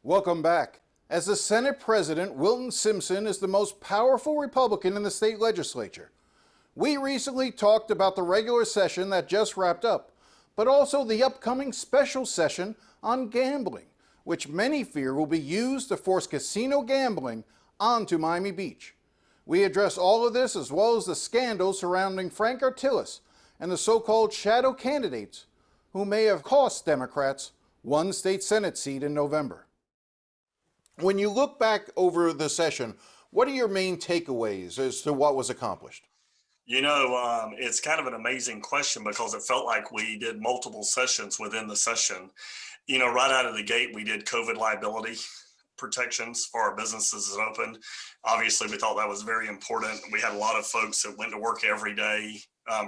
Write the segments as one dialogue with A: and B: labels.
A: Welcome back. As the Senate President, Wilton Simpson is the most powerful Republican in the state legislature. We recently talked about the regular session that just wrapped up, but also the upcoming special session on gambling, which many fear will be used to force casino gambling onto Miami Beach. We address all of this as well as the scandal surrounding Frank Artillis and the so-called shadow candidates who may have cost Democrats one state Senate seat in November. When you look back over the session, what are your main takeaways as to what was accomplished?
B: It's kind of an amazing question because it felt like we did multiple sessions within the session. Right out of the gate, we did COVID liability protections for our businesses that opened. Obviously, we thought that was very important. We had a lot of folks that went to work every day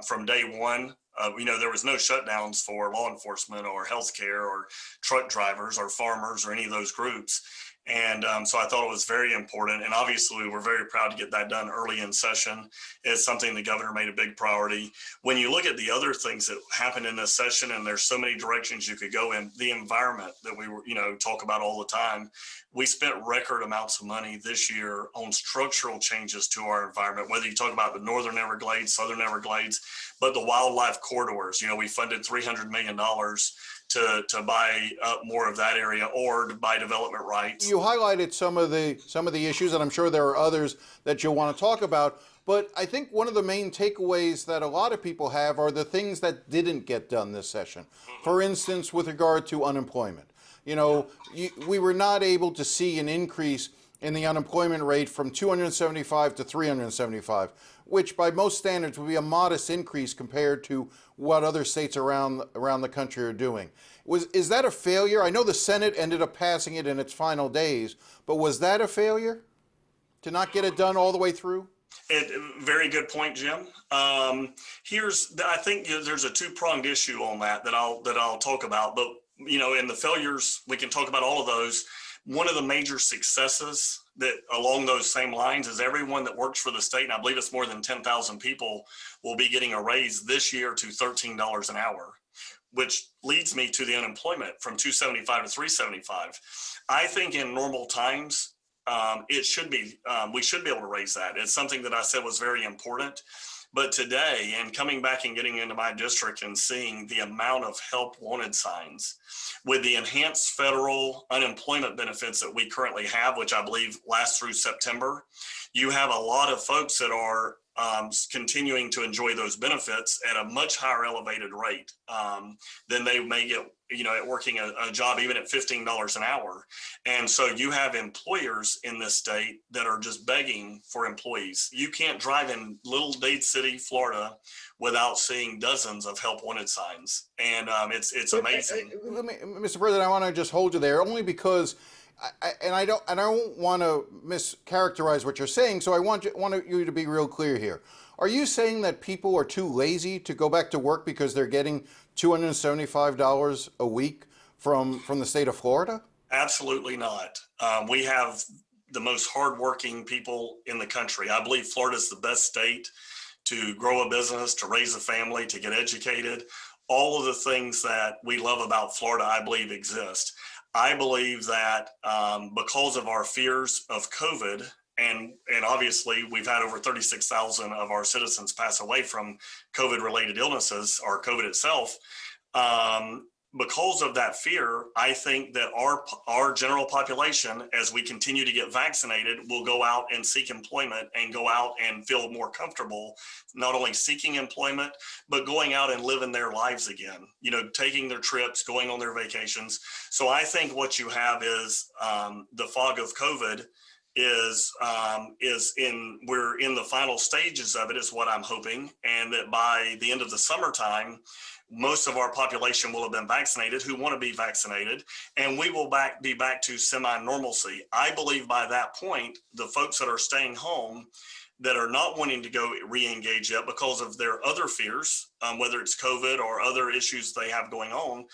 B: from day one. There was no shutdowns for law enforcement or healthcare or truck drivers or farmers or any of those groups. And so I thought it was very important. And obviously, we were very proud to get that done early in session. It's something the governor made a big priority. When you look at the other things that happened in this session, and there's so many directions you could go in, the environment that we were, talk about all the time, we spent record amounts of money this year on structural changes to our environment, whether you talk about the Northern Everglades, Southern Everglades, but the wildlife corridors. We funded $300 million to buy up more of that area or to buy development rights.
A: You highlighted some of the issues, and I'm sure there are others that you'll want to talk about. But I think one of the main takeaways that a lot of people have are the things that didn't get done this session. For instance, with regard to unemployment. We were not able to see an increase in the unemployment rate from 275 to 375, which by most standards would be a modest increase compared to what other states around the country are doing. Is that a failure? I know the Senate ended up passing it in its final days, but was that a failure to not get it done all the way through?
B: Very good point, Jim. I think there's a two-pronged issue on that I'll talk about, but in the failures, we can talk about all of those. One of the major successes that along those same lines is everyone that works for the state, and I believe it's more than 10,000 people, will be getting a raise this year to $13 an hour, which leads me to the unemployment from 275 to 375. I think in normal times, we should be able to raise that. It's something that I said was very important. But today, and coming back and getting into my district and seeing the amount of help wanted signs with the enhanced federal unemployment benefits that we currently have, which I believe lasts through September, you have a lot of folks that are continuing to enjoy those benefits at a much higher elevated rate than they may get, at working a job even at $15 an hour. And so you have employers in this state that are just begging for employees. You can't drive in Little Dade City, Florida, without seeing dozens of help wanted signs. And it's amazing.
A: Mr. President, I want to just hold you there only because I don't want to mischaracterize what you're saying, so I want you to be real clear here. Are you saying that people are too lazy to go back to work because they're getting $275 a week from the state of Florida?
B: Absolutely not. We have the most hardworking people in the country. I believe Florida is the best state to grow a business, to raise a family, to get educated. All of the things that we love about Florida, I believe, exist. I believe that because of our fears of COVID, and obviously we've had over 36,000 of our citizens pass away from COVID-related illnesses or COVID itself, because of that fear, I think that our general population, as we continue to get vaccinated, will go out and seek employment and go out and feel more comfortable, not only seeking employment, but going out and living their lives again, taking their trips, going on their vacations. So I think what you have is the fog of COVID we're in the final stages of it is what I'm hoping. And that by the end of the summertime, most of our population will have been vaccinated who want to be vaccinated, and we will be back to semi-normalcy. I believe by that point, the folks that are staying home that are not wanting to go re-engage yet because of their other fears, whether it's COVID or other issues they have going on,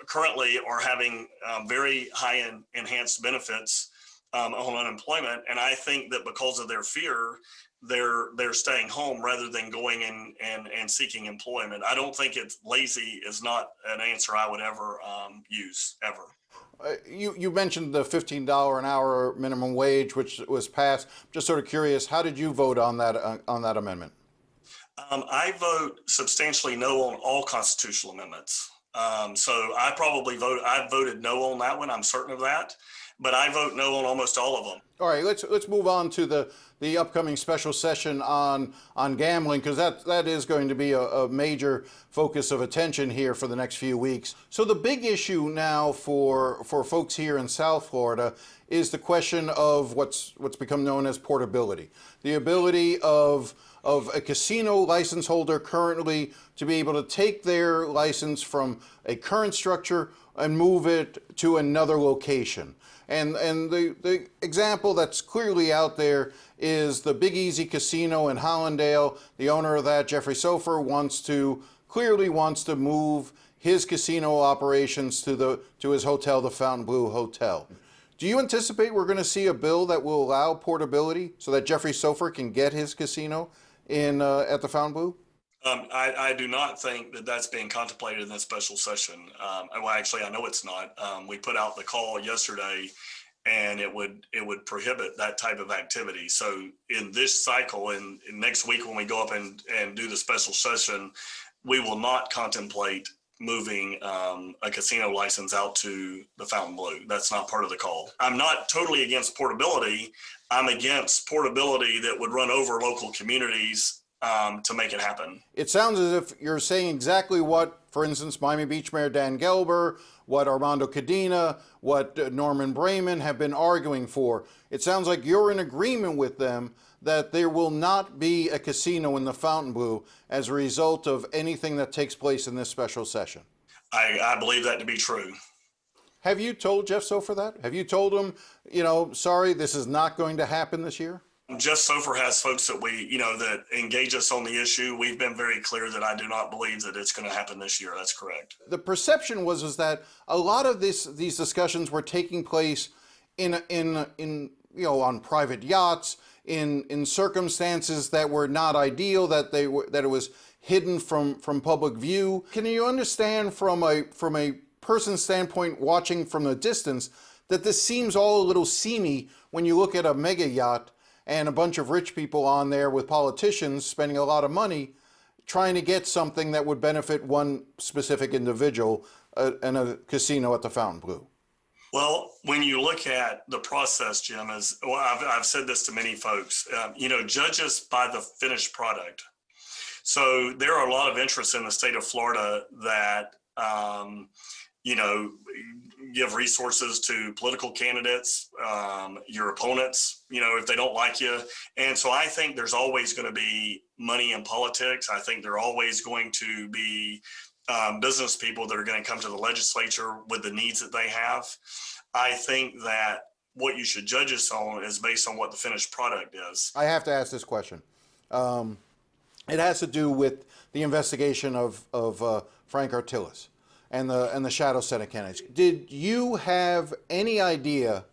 B: currently are having very high enhanced benefits on unemployment. And I think that because of their fear, they're staying home rather than going and seeking employment. I don't think it's lazy is not an answer I would ever use ever.
A: You mentioned the $15 an hour minimum wage, which was passed. Just sort of curious, how did you vote on that amendment?
B: I vote substantially no on all constitutional amendments. So I voted no on that one. I'm certain of that, but I vote no on almost all of them.
A: All right, let's move on to the upcoming special session on gambling, because that is going to be a major focus of attention here for the next few weeks. So the big issue now for folks here in South Florida is the question of what's become known as portability, the ability of a casino license holder currently to be able to take their license from a current structure and move it to another location. And the example that's clearly out there is the Big Easy Casino in Hollandale. The owner of that, Jeffrey Sofer, clearly wants to move his casino operations to his hotel, the Fontainebleau Hotel. Do you anticipate we're going to see a bill that will allow portability so that Jeffrey Sofer can get his casino at the Fontainebleau?
B: I do not think that that's being contemplated in this special session. Well, actually, I know it's not. We put out the call yesterday, and it would prohibit that type of activity. So in this cycle, in next week when we go up and do the special session, we will not contemplate moving a casino license out to the Fontainebleau. That's not part of the call. I'm not totally against portability. I'm against portability that would run over local communities to make it happen.
A: It sounds as if you're saying exactly what, for instance, Miami Beach Mayor Dan Gelber, what Armando Cadena, what Norman Brayman have been arguing for. It sounds like you're in agreement with them that there will not be a casino in the Fontainebleau as a result of anything that takes place in this special session.
B: I believe that to be true.
A: Have you told Jeff Sofer that? Have you told him, sorry, this is not going to happen this year?
B: Jeff Sofer has folks that that engage us on the issue. We've been very clear that I do not believe that it's going to happen this year. That's correct.
A: The perception was that a lot of these discussions were taking place on private yachts, in circumstances that were not ideal, that it was hidden from public view. Can you understand from a person's standpoint watching from the distance that this seems all a little seamy when you look at a mega yacht and a bunch of rich people on there with politicians spending a lot of money trying to get something that would benefit one specific individual in a casino at the Fontainebleau?
B: Well, when you look at the process, Jim, I've said this to many folks, judge us by the finished product. So there are a lot of interests in the state of Florida that, give resources to political candidates, your opponents, if they don't like you. And so I think there's always going to be money in politics. I think there are always going to be business people that are going to come to the legislature with the needs that they have. I think that what you should judge us on is based on what the finished product is.
A: I have to ask this question. It has to do with the investigation of Frank Artillis and the shadow Senate candidates. Did you have any idea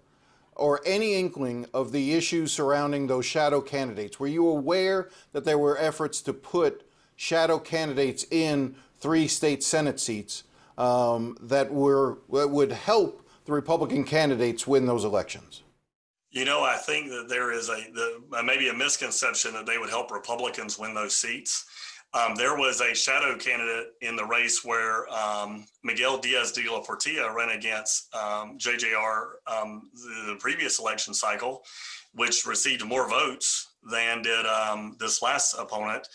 A: or any inkling of the issues surrounding those shadow candidates? Were you aware that there were efforts to put shadow candidates in 3 state Senate seats that would help the Republican candidates win those elections?
B: I think that there is maybe a misconception that they would help Republicans win those seats. There was a shadow candidate in the race where Miguel Diaz de la Portilla ran against JJR the previous election cycle, which received more votes than did this last opponent.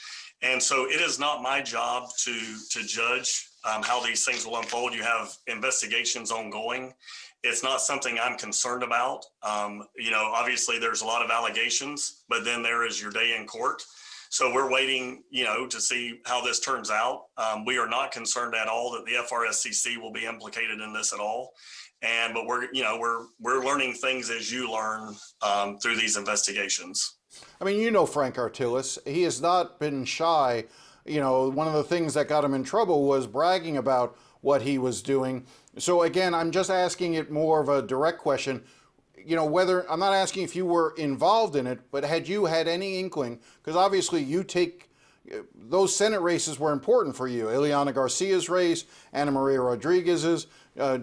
B: And so it is not my job to judge how these things will unfold. You have investigations ongoing. It's not something I'm concerned about. Obviously there's a lot of allegations, but then there is your day in court. So we're waiting, to see how this turns out. We are not concerned at all that the FRSCC will be implicated in this at all. But we're learning things as you learn through these investigations.
A: I mean, Frank Artillis, he has not been shy. One of the things that got him in trouble was bragging about what he was doing. So again, I'm just asking it more of a direct question. Whether, I'm not asking if you were involved in it, but had you had any inkling, because obviously those Senate races were important for you. Ileana Garcia's race, Ana Maria Rodriguez's,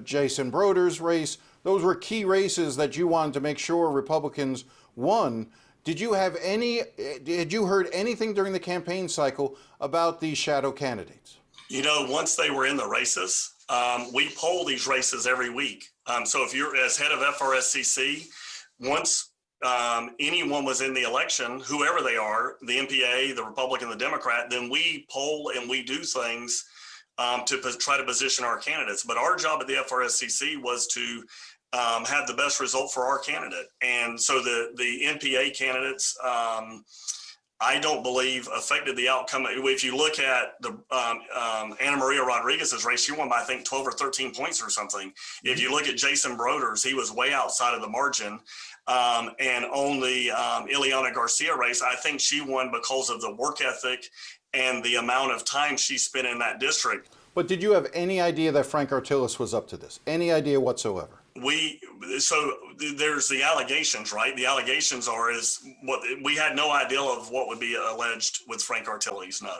A: Jason Broder's race. Those were key races that you wanted to make sure Republicans won. Did you have any? Did you heard anything during the campaign cycle about these shadow candidates?
B: You know, once they were in the races, we poll these races every week. So if you're as head of FRSCC, once anyone was in the election, whoever they are, the NPA, the Republican, the Democrat, then we poll and we do things to try to position our candidates. But our job at the FRSCC was to have the best result for our candidate. And so the NPA candidates, I don't believe affected the outcome. If you look at the Ana Maria Rodriguez's race, she won by, I think, 12 or 13 points or something. If you look at Jason Broder's, he was way outside of the margin. And on the Ileana Garcia race, I think she won because of the work ethic and the amount of time she spent in that district.
A: But did you have any idea that Frank Artillis was up to this? Any idea whatsoever?
B: So there's the allegations, right? The allegations are is what we had no idea of what would be alleged with Frank Artillis. No.